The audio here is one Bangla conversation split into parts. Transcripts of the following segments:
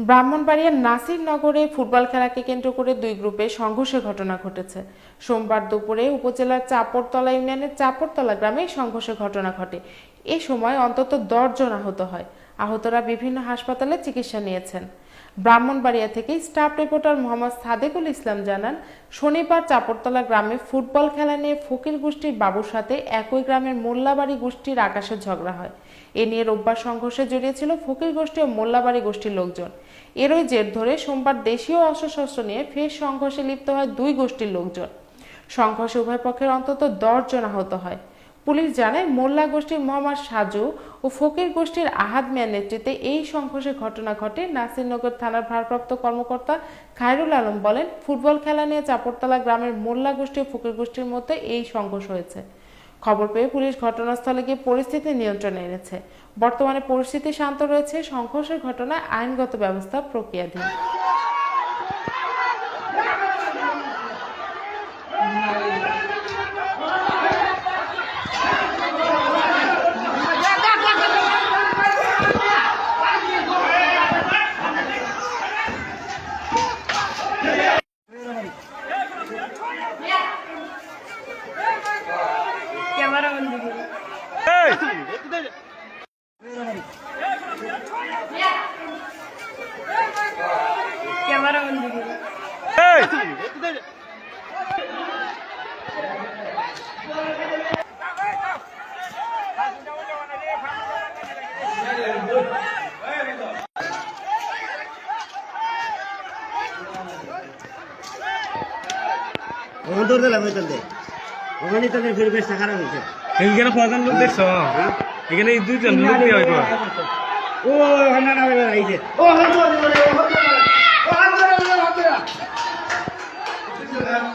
ব্রাহ্মণবাড়িয়ার নাসিরনগরে ফুটবল খেলাকে কেন্দ্র করে দুই গ্রুপে সংঘর্ষের ঘটনা ঘটেছে। সোমবার দুপুরে উপজেলার চাপড়তলা ইউনিয়নের চাপড়তলা গ্রামে সংঘর্ষের ঘটনা ঘটে। এ সময় অন্তত 10 জন আহত হয়। আহতরা বিভিন্ন হাসপাতালে চিকিৎসা নিয়েছেন। ব্রাহ্মণবাড়িয়া থেকে স্টাফ রিপোর্টার মোহাম্মদ সাদেকুল ইসলাম জানান, শনিবার চাপড়তলা গ্রামে ফুটবল খেলা নিয়ে ফকির গোষ্ঠীর বাবুর সাথে একই গ্রামের মোল্লাবাড়ি গোষ্ঠীর আকাশের ঝগড়া হয়। এ নিয়ে রোববার সংঘর্ষে জড়িয়েছিল ফকির গোষ্ঠী ও মোল্লাবাড়ি গোষ্ঠীর লোকজন। এরই জের ধরে সোমবার দেশীয় অস্ত্রশস্ত্র নিয়ে ফের সংঘর্ষে লিপ্ত হয় দুই গোষ্ঠীর লোকজন। সংঘর্ষে উভয় পক্ষের অন্তত 10 জন আহত হয়। পুলিশ জানায়, মোল্লা গোষ্ঠীর মোহাম্মদ সাজু ও ফকির গোষ্ঠীর আহাদ মিয়ার নেতৃত্বে এই সংঘর্ষের ঘটনা ঘটে। নাসিরনগর থানার ভারপ্রাপ্ত কর্মকর্তা খায়রুল আলম বলেন, ফুটবল খেলা নিয়ে চাপড়তলা গ্রামের মোল্লা গোষ্ঠী ও ফকির গোষ্ঠীর মধ্যে এই সংঘর্ষ হয়েছে। খবর পেয়ে পুলিশ ঘটনাস্থলে গিয়ে পরিস্থিতি নিয়ন্ত্রণে এনেছে। বর্তমানে পরিস্থিতি শান্ত রয়েছে। সংঘর্ষের ঘটনায় আইনগত ব্যবস্থা প্রক্রিয়াধীন। ক্যামেরা বন্ধ করো। ক্যামেরা বন্ধ করো। দৌড় দিলাম ওই চলতে ওখানে তোদের পরিবেশটা খারাপ হয়েছে। এখানে কজন লোক দেখছো? এখানে এই দুইজন লোক নিয়ে হইব। ও ওখানে না আইছে ও ক্যামেরা বন্ধ করো।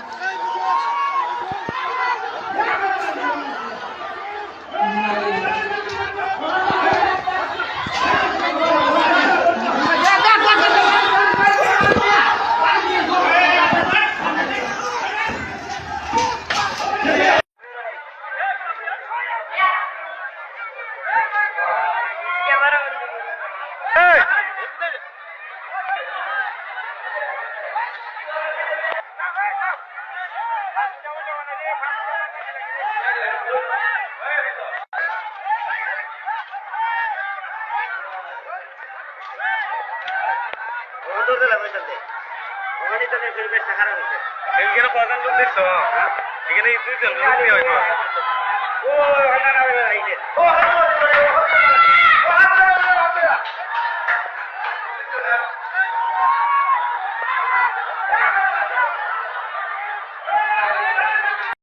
দৌড় দিলাম ওই চলতে ওখানে তোদের পরিবেশটা খারাপ হয়েছে। এখানে কজন লোক দেখছো? এখানে এই দুইজন লোক নিয়ে হইব। ও ওখানে না আইছে ও